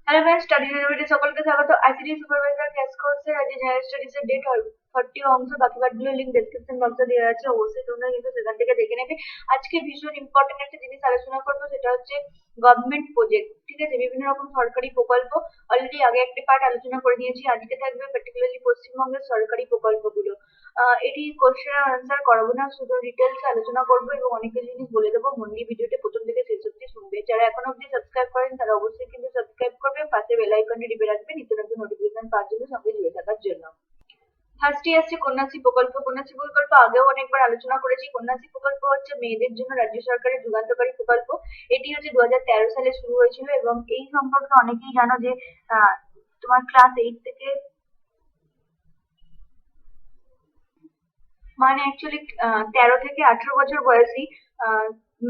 Hello friends, study রেনোভেটে সকলকে স্বাগত। ICD supervisor class কোর্সের আজ জেনারেল স্টাডিজ এর ডেট 40 অংশ, বাকি পার্টগুলোর লিংক ডেসক্রিপশন বক্সে দেওয়া আছে, অবশ্যই তোমরা কিন্তু সেখান থেকে দেখে নেবে। আজকে ভীষণ ইম্পর্টেন্ট একটা জিনিস আলোচনা করবো, সেটা হচ্ছে গভর্নমেন্ট প্রজেক্ট। ঠিক আছে, বিভিন্ন রকম সরকারি প্রকল্প অলরেডি আগে একটি পার্ট আলোচনা করে নিয়েছি। আজকে থাকবে পার্টিকুলারলি পশ্চিমবঙ্গের সরকারি প্রকল্পগুলো। এটি কোশ্চেন আনসার করাবো না, শুধু ডিটেলস আলোচনা করবো এবং অনেক কিছু জিনিস বলে দেবো। মন দিয়ে ভিডিওটা প্রথম থেকে শেষ অবধি শুনবে। যারা এখনো অবধি সাবস্ক্রাইব করেন তারা অবশ্যই কিন্তু সাবস্ক্রাইব করবে, পাশে বেল আইকনটি টিপে রাখবে নিত্য নতুন নোটিফিকেশন পাওয়ার জন্য, সঙ্গে জুড়ে থাকার জন্য। ফার্স্টে আসছে কন্যাশ্রী প্রকল্প। কন্যাশ্রী প্রকল্প আগেও অনেকবার আলোচনা করেছি। কন্যাশ্রী প্রকল্প হচ্ছে মেয়েদের জন্য রাজ্য সরকারের যুগান্তকারী প্রকল্প। এটি হচ্ছে 2013 সালে শুরু হয়েছিল এবং এই সম্পর্কে অনেকেই জানো যে তোমার ক্লাস 8 থেকে মানে অ্যাকচুয়ালি 13 থেকে 18 বছর বয়সী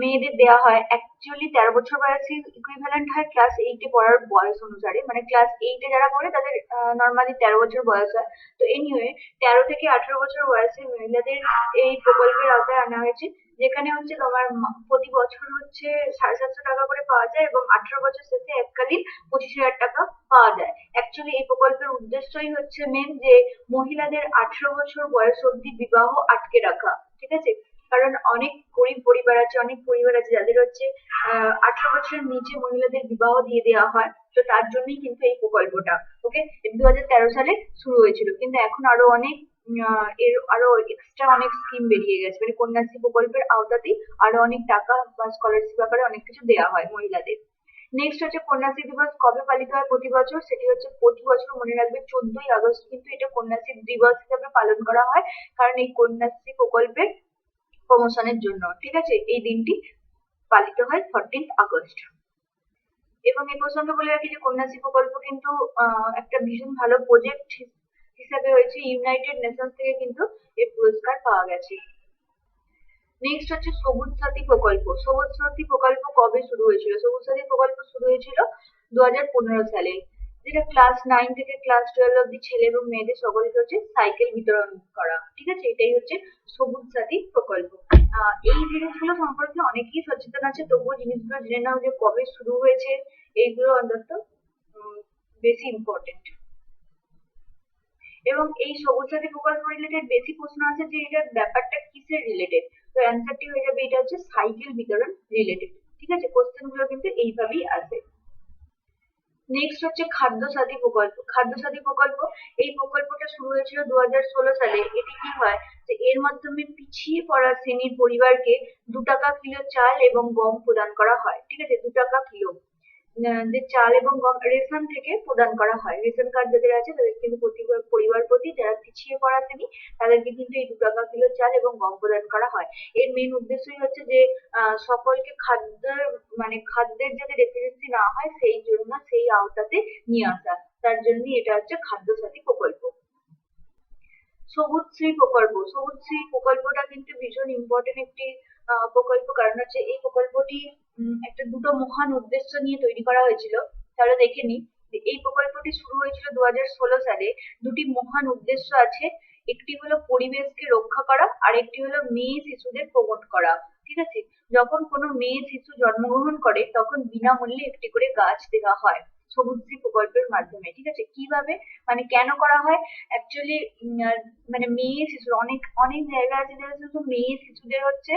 মেয়েদের দেওয়া হয়। অ্যাকচুয়ালি 13 বছর বয়সী ইকুইভ্যালেন্ট হয় ক্লাস 8 এ পড়ার বয়স অনুসারে, মানে ক্লাস 8 এ যারা পড়ে তাদের নর্মালি 13 বছর বয়স হয়। তো এনিওয়ে 13 থেকে 18 বছর বয়সী মহিলাদের এই প্রকল্পের আওতায় আনা হয়েছে, যেখানে হচ্ছে তোমার প্রতি বছর হচ্ছে 750 টাকা করে পাওয়া যায় এবং 18 বছর শেষে এককালীন 25,000 টাকা পাওয়া যায়। অ্যাকচুয়ালি এই প্রকল্পের উদ্দেশ্যই হচ্ছে মেন যে মহিলাদের 18 বছর বয়স অবধি বিবাহ আটকে রাখা। ঠিক আছে, কারণ অনেক গরিব পরিবার আছে, অনেক পরিবার আছে যাদের হচ্ছে 18 বছরের নিচে মহিলাদের বিবাহ দিয়ে দেওয়া হয়। তো তার জন্যই কিন্তু এই প্রকল্পটা। ওকে, 2013 সালে শুরু হয়েছিল, কিন্তু এখন আরো অনেক এর আরো এক্সট্রা অনেক স্কিম বেরিয়ে গেছে, মানে কন্যাশ্রী প্রকল্পের আওতাতেই আরো অনেক টাকা বা স্কলারশিপ আকারে অনেক কিছু দেওয়া হয় মহিলাদের। নেক্সট হচ্ছে কন্যাশ্রী দিবস কবে পালিত হয় প্রতি বছর, সেটি হচ্ছে প্রতি বছর মনে রাখবে 14ই আগস্ট কিন্তু এটা কন্যাশ্রী দিবস হিসাবে পালন করা হয়, কারণ এই কন্যাশ্রী প্রকল্পের প্রমোশনের জন্য। ঠিক আছে, এই দিনটি পালিত হয় 14th আগস্ট। এবং এই প্রসঙ্গে বলে রাখি যে কন্যাশ্রী প্রকল্প কিন্তু একটা ভীষণ ভালো প্রজেক্ট হিসাবে হয়েছে, ইউনাইটেড নেশনস থেকে কিন্তু এর পুরস্কার পাওয়া গেছে। নেক্সট হচ্ছে সবুজ সাথী প্রকল্প। সবুজ সাথী প্রকল্প কবে শুরু হয়েছিল? সবুজ সাথী প্রকল্প শুরু হয়েছিল 2015 সালে, যেটা ক্লাস 9 থেকে ক্লাস 12 অব্দি ছেলে এবং মেয়েদের সকলকে হচ্ছে সাইকেল বিতরণ করা। ঠিক আছে, এটাই হচ্ছে সবুজ সাথী প্রকল্প। এই জিনিসগুলো সম্পর্কে অনেকেই সচেতন আছে, তবুও জিনিসগুলো জেনে নাও যে কবে শুরু হয়েছে, এইগুলো অন্তত বেশি ইম্পর্টেন্ট। এবং এই সবুজ সাথী প্রকল্প রিলেটেড বেশি প্রশ্ন আছে যে এটার ব্যাপারটা কিসের রিলেটেড। তো অ্যান্সারটি হয়ে যাবে এটা হচ্ছে সাইকেল বিতরণ রিলেটেড। ঠিক আছে, কোশ্চেন গুলো কিন্তু এইভাবেই আসে। নেক্সট হচ্ছে খাদ্য সাথী প্রকল্প। খাদ্য সাথী প্রকল্প, এই প্রকল্পটা শুরু হয়েছিল 2016 সালে। এটি কি হয় যে এর মাধ্যমে পিছিয়ে পড়া শ্রেণীর পরিবারকে 2 টাকা কিলো চাল এবং গম প্রদান করা হয়। ঠিক আছে, 2 টাকা কিলো যে চাল এবং গম রেশন থেকে প্রদান করা হয়। রেশন কার্ড যাদের আছে তাদের কিন্তু প্রতি পরিবার প্রতি যারা পিছিয়ে পড়া শ্রেণী তাদেরকে কিন্তু এই 2 টাকা কিলো চাল এবং গম প্রদান করা হয়। এর মেন উদ্দেশ্যই হচ্ছে যে সকলকে খাদ্যের মানে খাদ্যের যাতে ডেফিসিয়েন্সি না হয় সেই জন্য সেই আওতাতে নিয়ে আসা, তার জন্য এটা হচ্ছে খাদ্য সাথী প্রকল্প। সবুজশ্রী প্রকল্প। সবুজশ্রী প্রকল্পটা কিন্তু ভীষণ ইম্পর্টেন্ট একটি প্রকল্প, কারণ হচ্ছে এই প্রকল্পটি একটা দুটো মহান উদ্দেশ্য নিয়ে তৈরি করা হয়েছিল। তাহলে দেখে নি এই প্রকল্পটি শুরু হয়েছিল 2016 সালে। দুটি মহান উদ্দেশ্য আছে, একটি হলো পরিবেশকে রক্ষা করা আর একটি হলো মেয়ে শিশুদের প্রমোট করা। ঠিক আছে, যখন কোনো মেয়ে শিশু জন্মগ্রহণ করে তখন বিনামূল্যে একটি করে গাছ দেওয়া হয় সবুজশ্রী প্রকল্পের মাধ্যমে। ঠিক আছে, কিভাবে মানে কেন করা হয়? অ্যাকচুয়ালি মানে মেয়ে শিশু অনেক অনেক জায়গা আছে যেখানে শুধু মেয়ে শিশুদের হচ্ছে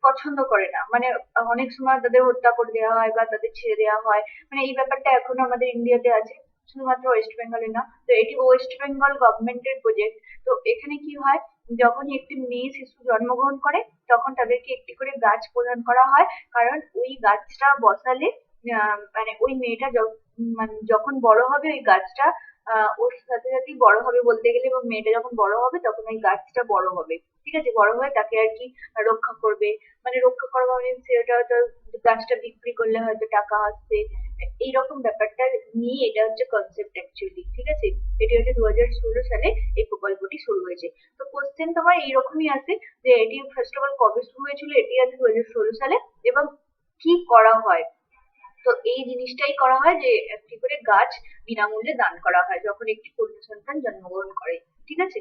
পছন্দ করে না, মানে অনেক সময় তাদের হত্যা করে দেওয়া হয় বা তাদের ছেড়ে দেওয়া হয়। মানে এই ব্যাপারটা এখনো আমাদের ইন্ডিয়াতে আছে, শুধুমাত্র ওয়েস্ট বেঙ্গলে না। তো এটি ওয়েস্ট বেঙ্গল গভর্নমেন্টের প্রজেক্ট। তো এখানে কি হয়, যখনই একটি মেয়ে শিশু জন্মগ্রহণ করে তখন তাদেরকে একটি করে গাছ প্রদান করা হয়, কারণ ওই গাছটা বসালে মানে ওই মেয়েটা মানে যখন বড় হবে ওই গাছটা ওর সাথে সাথেই বড় হবে বলতে গেলে, এবং মেয়েটা যখন বড় হবে তখন ওই গাছটা বড় হবে। ঠিক আছে, বড় হয়ে তাকে আর কি রক্ষা করবে। মানে রক্ষা করা মানে সেটা হয়তো গাছটা বিক্রি করলে হয়তো টাকা আসবে, এইরকম ব্যাপারটা নিয়ে এটা হচ্ছে কনসেপ্ট অ্যাকচুয়ালি। ঠিক আছে, এটি হচ্ছে 2016 সালে এই প্রকল্পটি শুরু হয়েছে। তো কোশ্চেন তোমার এইরকমই আছে যে এটি ফার্স্ট অফ অল কবে শুরু হয়েছিল, এটি আছে 2016 সালে, এবং কি করা হয়। তো এই জিনিসটাই করা হয় যে একটি করে গাছ বিনামূল্যে দান করা হয় যখন একটি কন্যা সন্তান জন্মগ্রহণ করে। ঠিক আছে,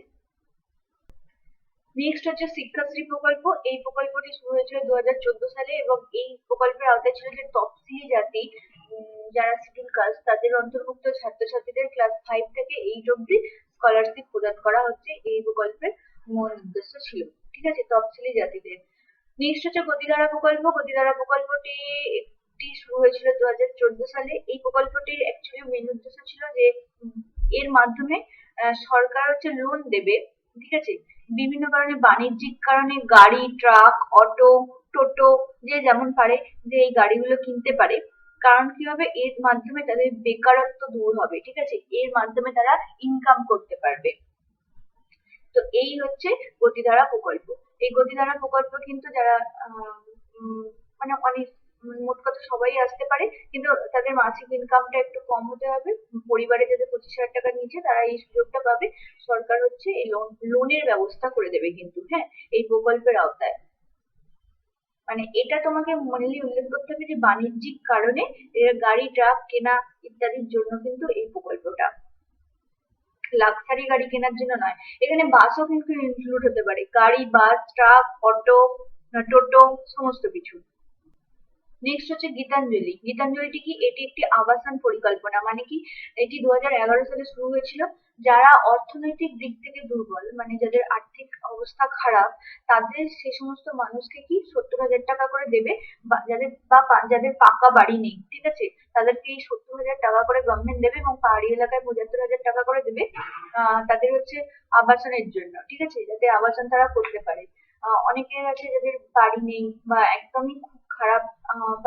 নেক্সট হচ্ছে শিক্ষাশ্রী প্রকল্প। এই প্রকল্পটি শুরু হয়েছিল 2014 সালে এবং এই প্রকল্পের আওতায় ছিল যে তফসিলি জাতি যারা শিডিউল কাস্ট তাদের অন্তর্ভুক্ত ছাত্রছাত্রীদের ক্লাস 5 থেকে 8 অব্দি স্কলারশিপ প্রদান করা হচ্ছে এই প্রকল্পের মূল উদ্দেশ্য ছিল। ঠিক আছে, তফসিলি জাতিদের। নেক্সট হচ্ছে গতিধারা প্রকল্প। গতিধারা প্রকল্পটি একটি শুরু হয়েছিল 2014 সালে। এই প্রকল্পটির অ্যাকচুয়ালি মেন উদ্দেশ্য ছিল যে এর মাধ্যমে সরকার হচ্ছে লোন দেবে। ঠিক আছে, বিভিন্ন কারণে, বাণিজ্যিক কারণে গাড়ি, ট্রাক, অটো, টোটো যে যেমন পারে যে এই গাড়িগুলো কিনতে পারে। কারণ কি হবে, এর মাধ্যমে তাদের বেকারত্ব দূর হবে। ঠিক আছে, এর মাধ্যমে তারা ইনকাম করতে পারবে। তো এই হচ্ছে গতিধারা প্রকল্প। এই গতিধারা প্রকল্প কিন্তু যারা মানে অনেক মোট কথা সবাই আসতে পারে, কিন্তু তাদের মাসিক ইনকামটা একটু কম হতে হবে। পরিবারে যাদের 25,000 টাকার নিচে তারা এই সুযোগটা পাবে। সরকার হচ্ছে এই লোনের ব্যবস্থা করে দেবে কিন্তু, হ্যাঁ, এই প্রকল্পের আওতায়। মানে এটা তোমাকে মেনলি উল্লেখ করতে হবে যে বাণিজ্যিক কারণে গাড়ি, ট্রাক কেনা ইত্যাদির জন্য কিন্তু এই প্রকল্পটা, লাক্সারি গাড়ি কেনার জন্য নয়। এখানে বাসও কিন্তু ইনক্লুড হতে পারে, গাড়ি, বাস, ট্রাক, অটো, টোটো, সমস্ত কিছু। নেক্সট হচ্ছে গীতাঞ্জলি। গীতাঞ্জলিটি কি? এটি একটি আবাসন পরিকল্পনা। মানে কি, এটি 2011 সালে শুরু হয়েছিল। যারা অর্থনৈতিক দিক থেকে দুর্বল, মানে যাদের আর্থিক অবস্থা খারাপ, তাদের সে সমস্ত মানুষকে কি 70,000 টাকা করে দেবে। যাদের পাকা বাড়ি নেই, ঠিক আছে, তাদেরকে এই 70,000 টাকা করে গভর্নমেন্ট দেবে এবং পাহাড়ি এলাকায় 75,000 টাকা করে দেবে তাদের হচ্ছে আবাসনের জন্য। ঠিক আছে, যাতে আবাসন তারা করতে পারে। অনেকের আছে যাদের বাড়ি নেই বা একদমই খুব খারাপ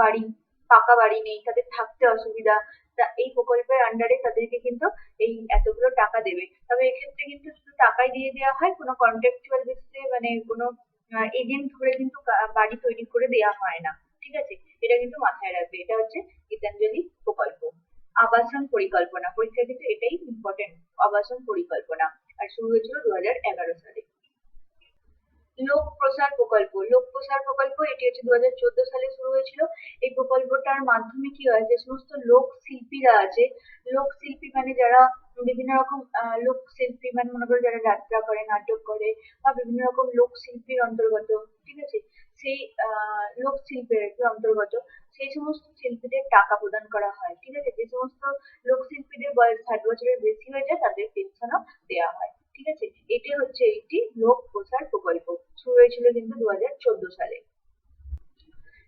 বাড়ি, পাকা বাড়ি নেই, তাদের থাকতে অসুবিধা। তা এই প্রকল্পের আন্ডারে তাদেরকে কিন্তু এই এতগুলো টাকা দেবে। তবে এক্ষেত্রে কিন্তু শুধু টাকাই দিয়ে দেওয়া হয়, কোনো কন্ট্রাকচুয়াল বেসিসে, মানে কোনো এজেন্ট ধরে কিন্তু বাড়ি তৈরি করে দেওয়া হয় না। ঠিক আছে, এটা কিন্তু মাথায় রাখবে। এটা হচ্ছে গীতাঞ্জলি প্রকল্প। আবাসন পরিকল্পনা, পরীক্ষার ক্ষেত্রে এটাই ইম্পর্টেন্ট, আবাসন পরিকল্পনা। আর শুরু হয়েছিল 2011 সালে। লোক প্রসার প্রকল্প। লোক প্রসার প্রকল্প এটি হচ্ছে 2014 সালে শুরু হয়েছিল। এই প্রকল্পটার মাধ্যমে কি হয়, যে সমস্ত লোক শিল্পীরা আছে, লোক শিল্পী মানে যারা বিভিন্ন রকম লোক শিল্পী মানে মনে করো যারা যাত্রা করে, নাটক করে, বা বিভিন্ন রকম লোক শিল্পীর অন্তর্গত, ঠিক আছে, সেই লোক শিল্পের কি অন্তর্গত, সেই সমস্ত শিল্পীদের টাকা প্রদান করা হয়। ঠিক আছে, যে সমস্ত লোক শিল্পীদের বয়স 60 বছরের বেশি হয়ে যায় তাদের পেনশনও দেওয়া হয়। ঠিক আছে, এটি হচ্ছে একটি লোক প্রসার প্রকল্প, শুরু হয়েছিল কিন্তু 2014 সালে।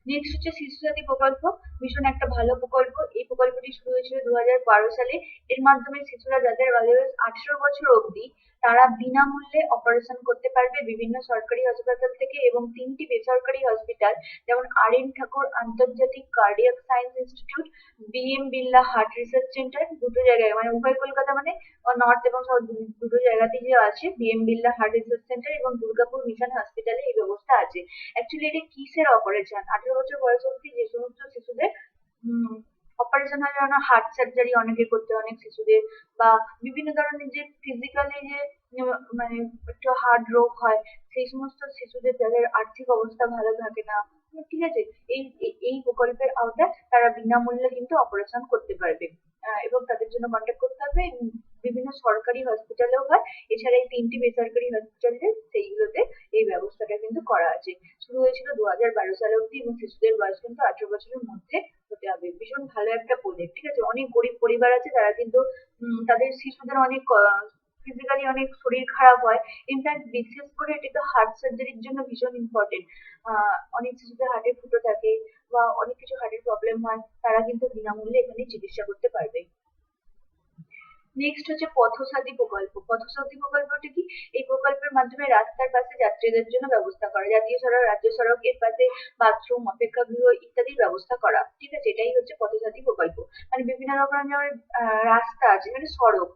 নেক্সট হচ্ছে শিশু সাথী প্রকল্প। ভীষণ একটা ভালো প্রকল্প। এই প্রকল্পটি শুরু হয়েছিল 2012 সালে। এর মাধ্যমে শিশুরা যাদের বয়স 18 বছর অবধি, তারা বিনামূল্যে অপারেশন করতে পারবে বিভিন্ন সরকারি হাসপাতাল থেকে এবং 3টি বেসরকারি হসপিটাল, যেমন আর.এন. ঠাকুর আন্তর্জাতিক cardiac science institute, BM. Birla heart research centre, দুটো জায়গায়, মানে উভয় কলকাতা, মানে নর্থ এবং সাউথ দুটো জায়গাতেই যে আছে BM. Birla heart research centre এবং দুর্গাপুর মিশন হসপিটালে এই ব্যবস্থা আছে। অ্যাকচুয়ালি এটা কিসের অপারেশন? 18 বছর বয়স অবধি যে সমস্ত শিশুদের অপারেশন হয়, যেমন হার্ট সার্জারি অনেকে করতে হয়, অনেক শিশুদের, বা বিভিন্ন ধরনের যে ফিজিক্যালি যে মানে একটু হার্ড রোগ হয়, সেই সমস্ত শিশুদের যাদের আর্থিক অবস্থা ভালো থাকে না, ঠিক আছে, এই এই প্রকল্পের আওতায় তারা বিনামূল্যে কিন্তু অপারেশন করতে পারবে। এবং তাদের জন্য কন্ট্যাক্ট করতে হবে। বিভিন্ন সরকারি হসপিটালেও হয়, এছাড়া এই 3টি বেসরকারি হসপিটালে সেইগুলোতে এই ব্যবস্থাটা কিন্তু করা আছে। শুরু হয়েছিল 2012 সালে অব্দি এবং শিশুদের বয়স কিন্তু 18 বছরের মধ্যে হতে হবে। ভীষণ ভালো একটা প্রজেক্ট। ঠিক আছে, অনেক গরিব পরিবার আছে যারা কিন্তু তাদের শিশুদের অনেক ফিজিক্যালি অনেক শরীর খারাপ হয়। ইনফ্যাক্ট বিশেষ করে এটা তো হার্ট সার্জারির জন্য ভীষণ ইম্পর্টেন্ট। অনেক শিশুদের হার্টে ফুটো থাকে বা অনেক কিছু হার্টের প্রবলেম হয়, তারা কিন্তু বিনামূল্যে এখানে চিকিৎসা করতে পারবে। নেক্সট হচ্ছে পথসাথী প্রকল্প। পথসাথী প্রকল্পটি কি? এই প্রকল্পের মাধ্যমে রাস্তার পাশে যাত্রীদের জন্য ব্যবস্থা করা, জাতীয় সড়ক, রাজ্য সড়ক এর পাশে বাথরুম, অপেক্ষাগৃহ ইত্যাদির ব্যবস্থা করা। ঠিক আছে, এটাই হচ্ছে পথসাথী প্রকল্প। মানে বিভিন্ন রকমের যেমন রাস্তা আছে, মানে সড়ক,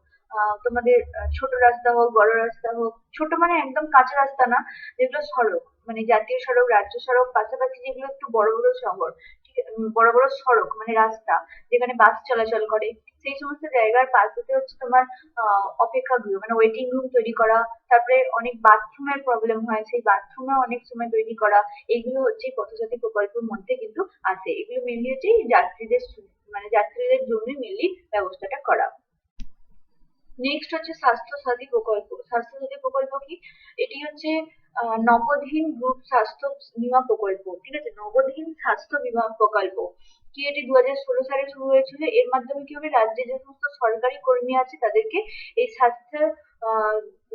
তোমাদের ছোট রাস্তা হোক, বড় রাস্তা হোক, ছোট মানে একদম কাঁচা রাস্তা না, যেগুলো সড়ক, মানে জাতীয় সড়ক, রাজ্য সড়ক, পাশাপাশি যেগুলো একটু বড় বড় শহর, ঠিক আছে, বড় বড় সড়ক মানে রাস্তা যেখানে বাস চলাচল করে, সেই সমস্ত জায়গার পাশে হচ্ছে তোমার অপেক্ষাগৃহ, মানে ওয়েটিং রুম তৈরি করা। তারপরে অনেক বাথরুমের প্রবলেম হয়, সেই বাথরুমে অনেক সময় তৈরি করা। এইগুলো হচ্ছে পথসাথী প্রকল্পের মধ্যে কিন্তু আছে। এগুলো মেনলি হচ্ছে যাত্রীদের, মানে যাত্রীদের জন্য মেনলি ব্যবস্থাটা করা। নেক্সট হচ্ছে স্বাস্থ্য সাথী প্রকল্প। স্বাস্থ্য সাথী প্রকল্প কি? এটি হচ্ছে নগদহীন গ্রুপ স্বাস্থ্য বীমা প্রকল্প, ঠিক আছে, নগদহীন স্বাস্থ্য বীমা প্রকল্প কি এটি 2016 সালে শুরু হয়েছিল। এর মাধ্যমে কি হবে, রাজ্যে যে সমস্ত সরকারি কর্মী আছে তাদেরকে এই স্বাস্থ্যের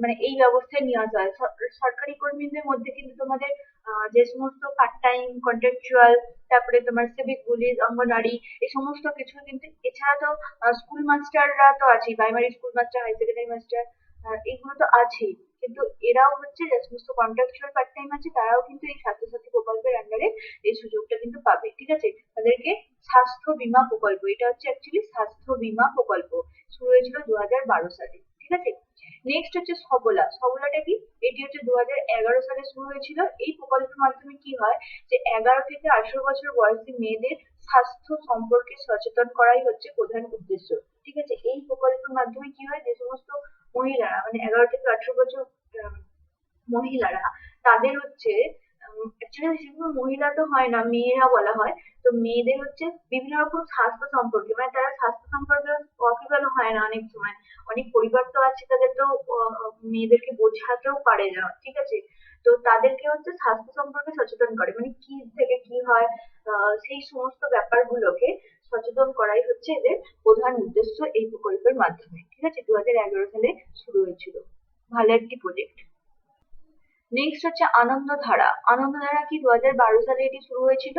মানে এই ব্যবস্থায় নিয়ে আসা হয়। সরকারি কর্মীদের মধ্যে কিন্তু তোমাদের যে সমস্ত পার্ট টাইম, কন্ট্রাকচুয়াল, তারপরে তোমার সিভিক পুলিশ, অঙ্গনারী, এই সমস্ত কিছু কিন্তু, এছাড়া তো স্কুল মাস্টাররা তো আছেই, primary school master, high secondary master, এগুলো তো আছেই, কিন্তু এরাও হচ্ছে যে সমস্ত কন্ট্রাকচুয়াল পার্ট টাইম আছে তারাও কিন্তু এই স্বাস্থ্যসাথী প্রকল্পের আন্ডারে এই সুযোগটা কিন্তু পাবে, ঠিক আছে। তাদেরকে স্বাস্থ্য বীমা প্রকল্প, এটা হচ্ছে অ্যাকচুয়ালি স্বাস্থ্য বীমা প্রকল্প, শুরু হয়েছিল 2012 সালে, ঠিক আছে। নেক্সট হচ্ছে সবলা। সবলাটা কি, এটি হচ্ছে 2011 সালে শুরু হয়েছিল। এই প্রকল্পের মাধ্যমে কি হয়, যে 11 থেকে 18 বছর বয়সী মেয়েদের স্বাস্থ্য সম্পর্কে সচেতন করাই হচ্ছে প্রধান উদ্দেশ্য, ঠিক আছে। এই প্রকল্পের মাধ্যমে কি হয়, যে সমস্ত মহিলারা মানে 11 থেকে 18 বছর মহিলারা, তাদের হচ্ছে অ্যাকচুয়ালি শুধু মহিলা তো হয় না, মেয়েরা বলা হয়, তো মেয়েদের হচ্ছে বিভিন্ন রকম স্বাস্থ্য সম্পর্কে, মানে তারা স্বাস্থ্য সম্পর্কে ওয়াকিবহাল হয় না অনেক সময়, অনেক পরিবার তো আছে তাদের তো মেয়েদেরকে বোঝাতেও পারে না, ঠিক আছে। তো তাদেরকে হচ্ছে স্বাস্থ্য সম্পর্কে সচেতন করে, মানে কি থেকে কি হয়, সেই সমস্ত ব্যাপারগুলোকে সচেতন করাই হচ্ছে এদের প্রধান উদ্দেশ্য এই প্রকল্পের মাধ্যমে, ঠিক আছে। 2011 সালে শুরু হয়েছিল, ভালো একটি প্রজেক্ট। নেক্সট হচ্ছে আনন্দধারা। আনন্দধারা কি 2012 সালে এটি শুরু হয়েছিল।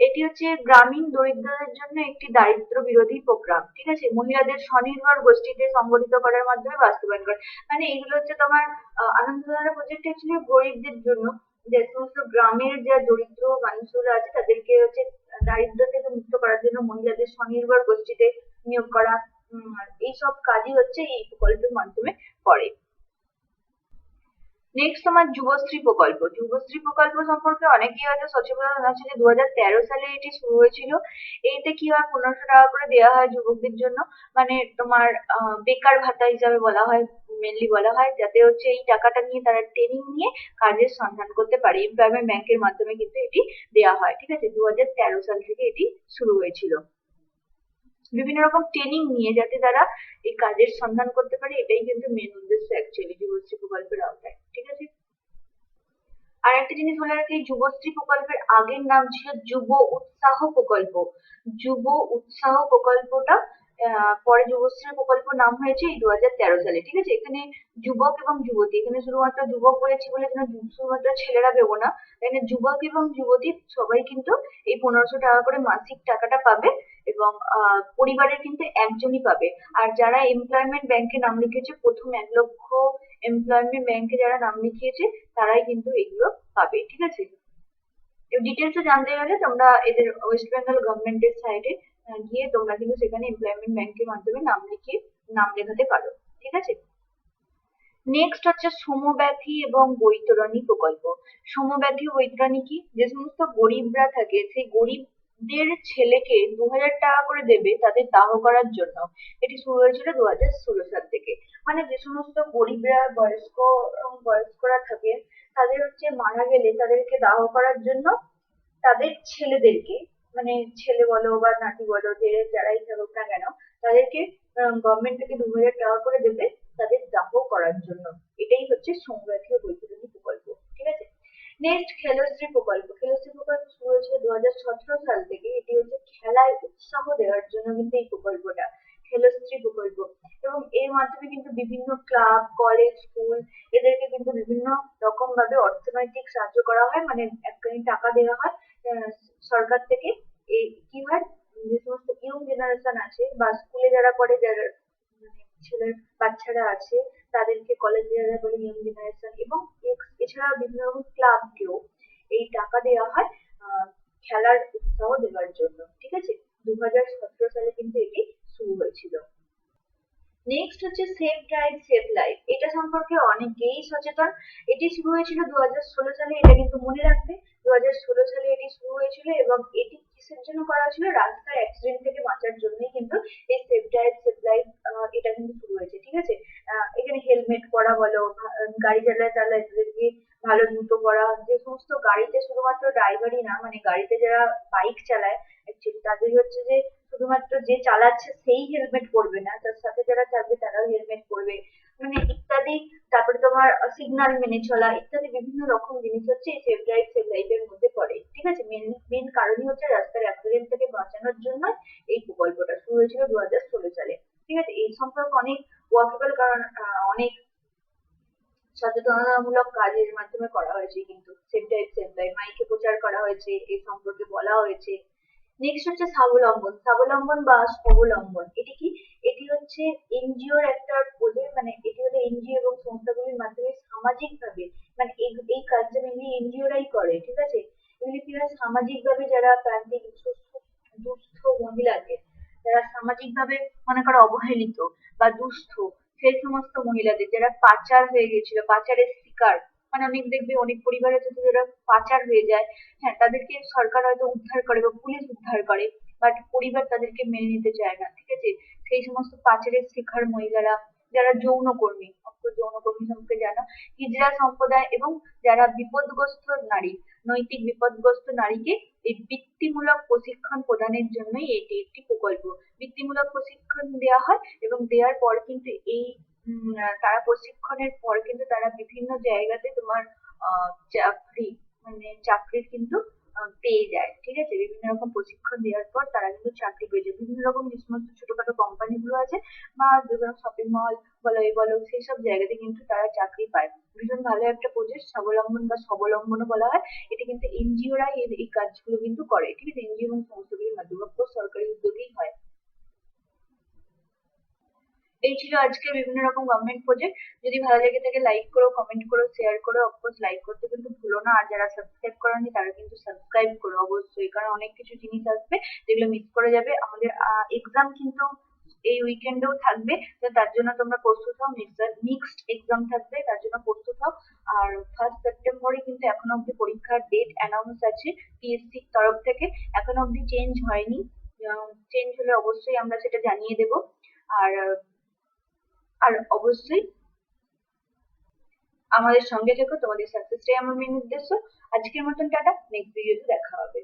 এটি হচ্ছে গ্রামীণ দরিদ্রদের জন্য একটি দারিদ্র বিরোধী প্রোগ্রাম, ঠিক আছে, মহিলাদের স্বনির্ভর গোষ্ঠীতে সংগঠিত করার মাধ্যমে বাস্তবায়ন করে। মানে এগুলো হচ্ছে তোমার আনন্দধারা প্রজেক্ট অ্যাকচুয়ালি গরিবদের জন্য, যে সমস্ত গ্রামের যে দরিদ্র মানুষগুলো আছে তাদেরকে হচ্ছে দারিদ্র থেকে মুক্ত করার জন্য মহিলাদের স্বনির্ভর গোষ্ঠীতে নিয়োগ করা, এইসব কাজই হচ্ছে এই প্রকল্পের মাধ্যমে করে। নেক্সট তোমার যুবশ্রী প্রকল্প। যুবশ্রী প্রকল্প সম্পর্কে অনেকেই হয়তো সচেতন আছে যে 2013 সালে এটি শুরু হয়েছিল। এইতে কি হয়, 1500 টাকা করে দেওয়া হয় যুবকদের জন্য, মানে তোমার বেকার ভাতা হিসাবে বলা হয়, মেনলি বলা হয়, যাতে হচ্ছে এই টাকাটা নিয়ে তারা ট্রেনিং নিয়ে কাজের সন্ধান করতে পারে। এমপ্লয়মেন্ট ব্যাংকের মাধ্যমে কিন্তু এটি দেওয়া হয়, ঠিক আছে। 2013 সাল থেকে এটি শুরু হয়েছিল, বিভিন্ন রকম ট্রেনিং নিয়ে যাতে তারা এই কাজের সন্ধান করতে পারে, এটাই কিন্তু মেন উদ্দেশ্য অ্যাকচুয়ালি যুবশ্রী প্রকল্পের আওতায়, ঠিক আছে। আর একটা জিনিস বলে রাখি, যুবশ্রী প্রকল্পের আগের নাম ছিল যুব উৎসাহ প্রকল্প। যুব উৎসাহ প্রকল্পটা পরে যুবশ্রী প্রকল্প নাম হয়েছে এই 2013 সালে, ঠিক আছে। এখানে যুবক এবং যুবতী, এখানে শুধুমাত্র যুবক বলেছি বলে এখানে শুধুমাত্র ছেলেরা দেবো না, এখানে যুবক এবং যুবতী সবাই কিন্তু এই 1500 টাকা করে মাসিক টাকাটা পাবে, এবং পরিবারের কিন্তু একজনই পাবে। আর যারা এমপ্লয়মেন্ট ব্যাংকে নাম লিখেছে, প্রথম 1 লক্ষ এমপ্লয়মেন্ট ব্যাংকে যারা নাম লিখিয়েছে তারাই কিন্তু এগুলো পাবে, ঠিক আছে। ডিটেলসে জানতে গেলে তোমরা এদের ওয়েস্ট বেঙ্গল গভর্নমেন্টের সাইটে গিয়ে তোমরা কিন্তু সেখানে এমপ্লয়মেন্ট ব্যাংকের মাধ্যমে নাম লিখিয়ে নাম লেখাতে পারো, ঠিক আছে। নেক্সট হচ্ছে সমব্যাথী এবং বৈতরণী প্রকল্প। সমব্যাথী ও বৈতরণী কি, যে সমস্ত গরিবরা থাকে সেই গরিবদের ছেলেকে 2000 টাকা করে দেবে তাদের দাহ করার জন্য। এটি শুরু হয়েছিল 2016 সাল থেকে। মানে যে সমস্ত গরিবরা বয়স্করা থাকে তাদের হচ্ছে মারা গেলে তাদেরকে দাহ করার জন্য তাদের ছেলেদেরকে, মানে ছেলে বলো বা নাতি বলো, যে যারাই থাকুক না কেন, তাদেরকে গভর্নমেন্ট থেকে 2000 টাকা করে দেবে তাদের দাহ করার জন্য। এটাই হচ্ছে সমব্যাথী ও বৈতরণী প্রকল্প, ঠিক আছে। নেক্সট খেলশ্রী প্রকল্প। খেলশ্রী প্রকল্প শুরু হয়েছিল 2017 সাল থেকে। এটি হচ্ছে খেলায় উৎসাহ দেওয়ার জন্য কিন্তু এই প্রকল্পটা, খেলশ্রী প্রকল্প। এবং এর মাধ্যমে কিন্তু বিভিন্ন ক্লাব, কলেজ, স্কুল এদেরকে কিন্তু বিভিন্ন রকম ভাবে অর্থনৈতিক সাহায্য করা হয়, মানে একখানি টাকা দেওয়া হয় সরকার থেকে। এই কি হয়, যে সমস্ত ইয়ং জেনারেশন আছে বা স্কুলে যারা পড়ে, যারা মানে ছেলে বাচ্চারা আছে তাদেরকে, কলেজে যারা পড়ে ইয়ং জেনারেশন, এবং এছাড়া বিভিন্ন রকম ক্লাবকেও এই টাকা দেওয়া হয় খেলার উৎসাহ দেওয়ার জন্য, ঠিক আছে। 2017 সালে কিন্তু এটি শুরু হয়েছিল। নেক্সট হচ্ছে সেভ ড্রাইভ সেভ লাইফ। এটা সম্পর্কে অনেকেই সচেতন। এটি শুরু হয়েছিল 2016 সালে, এটা কিন্তু মনে রাখবে 2016 সালে এটি শুরু হয়েছিল, এবং এটি কিসের জন্য করা হয়েছিল, রাস্তায় অ্যাক্সিডেন্ট থেকে বাঁচার জন্যই কিন্তু এই সেভ ড্রাইভ সেভ লাইফ এটা কিন্তু শুরু হয়েছে, ঠিক আছে। এখানে হেলমেট পরা বলো, গাড়ি চালায় তাদেরকে ভালো জুতো পরা, যে সমস্ত গাড়িতে শুধুমাত্র ড্রাইভারই না, মানে গাড়িতে যারা বাইক চালায় অ্যাকচুয়ালি তাদের হচ্ছে যে শুধুমাত্র যে চালাচ্ছে সেই হেলমেট পরবে না, তার সাথে যারা থাকবে তারাও হেলমেট পরবে। মানে ইত্যাদি। তারপরে তোমার সিগন্যাল মেনে চলা ইত্যাদি বিভিন্ন রকম জিনিস হচ্ছে এই সেভ লাইফের মধ্যে পড়ে। ঠিক আছে, মেন কারণই হচ্ছে রাস্তার অ্যাক্সিডেন্ট থেকে বাঁচানোর জন্য এই প্রকল্পটা শুরু হয়েছিল 2016 সালে। ঠিক আছে, এই সম্পর্কে অনেক ওয়াকেবল, কারণ অনেক সচেতনতামূলক কাজের মাধ্যমে করা হয়েছে, কিন্তু সেভ লাইফ মাইকে প্রচার করা হয়েছে, এই সম্পর্কে বলা হয়েছে। নেক্সট হচ্ছে স্বাবলম্বন। স্বাবলম্বন বা স্বাবলম্বন এটি কি? এটি হচ্ছে এনজিওর একটা প্রজেক্ট, মানে এটি হলো এনজিও এবং সংস্থাগুলির মাধ্যমে সামাজিক ভাবে, মানে এই কাজটা মেনলি এনজিওরাই করে। ঠিক আছে, এগুলি কি হয়, সামাজিক ভাবে যারা প্রান্তিক দুস্থ মহিলাদের, যারা সামাজিক ভাবে মনে করো অবহেলিত বা দুস্থ, সেই সমস্ত মহিলাদের যারা পাচার হয়ে গেছিল, পাচারের শিকার, মানে অনেক দেখবে অনেক পরিবার আছে যে যারা পাচার হয়ে যায়। হ্যাঁ, তাদেরকে সরকার হয়তো উদ্ধার করে বা পুলিশ উদ্ধার করে, বাট পরিবার তাদেরকে মেনে নিতে চায় না। ঠিক আছে, সেই সমস্ত পাচারের শিকার মহিলারা, যারা যৌনকর্মী, যৌনকর্মী সম্পর্কে জানো, হিজড়া সম্প্রদায় এবং যারা বিপদগ্রস্ত নারী, নৈতিক বিপদগ্রস্ত নারীকে এই বৃত্তিমূলক প্রশিক্ষণ প্রদানের জন্যই এটি একটি প্রকল্প। বৃত্তিমূলক প্রশিক্ষণ দেওয়া হয় এবং দেওয়ার পর কিন্তু এই তারা প্রশিক্ষণের পর কিন্তু তারা বিভিন্ন জায়গাতে তোমার চাকরি, মানে চাকরির কিন্তু পেয়ে যায়। ঠিক আছে, বিভিন্ন রকম প্রশিক্ষণ দেওয়ার পর তারা কিন্তু চাকরি পেয়ে যায়। বিভিন্ন রকম যে সমস্ত ছোটখাটো কোম্পানি গুলো আছে বা বিভিন্ন শপিং মল বলো এই বলো, সেই সব জায়গাতে কিন্তু তারা চাকরি পায়। ভীষণ ভালো একটা প্রজেক্ট, স্বাবলম্বন বা স্বাবলম্বনও বলা হয়। এটা কিন্তু এনজিওরাই এই কাজগুলো কিন্তু করে। ঠিক আছে, এনজিও এবং সংস্থাগুলির মাধ্যমে সরকারি উদ্যোগেই হয়। এই ছিল আজকে বিভিন্ন রকম গভর্নমেন্ট প্রজেক্ট। যদি ভালো লেগে থাকে লাইক করো, কমেন্ট করো, শেয়ার করো, অফকোর্স লাইক করতে কিন্তু ভুলো না। আর যারা সাবস্ক্রাইব করোনি তারা কিন্তু সাবস্ক্রাইব করো অবশ্যই, কারণ অনেক কিছু জিনিস আসবে যেগুলো মিস করে যাবে। আমাদের এক্সাম কিন্তু এই উইকেন্ডেও থাকবে, তো তার জন্য তোমরা প্রস্তুত হও। মিক্সড এক্সাম থাকবে, তার জন্য প্রস্তুত হও। আর 1 সেপ্টেম্বরে কিন্তু এখনো অব্দি পরীক্ষার ডেট অ্যানাউন্স আছে পিএসসি তরফ থেকে, এখনো অব্দি চেঞ্জ হয়নি। চেঞ্জ হলে অবশ্যই আমরা সেটা জানিয়ে দেবো। আর আর অবশ্যই আমাদের সঙ্গে থেকো, তোমাদের সাকসেসটাই আমার মেন উদ্দেশ্য। আজকের মতন টাটা, নেক্সট ভিডিওতে দেখা হবে।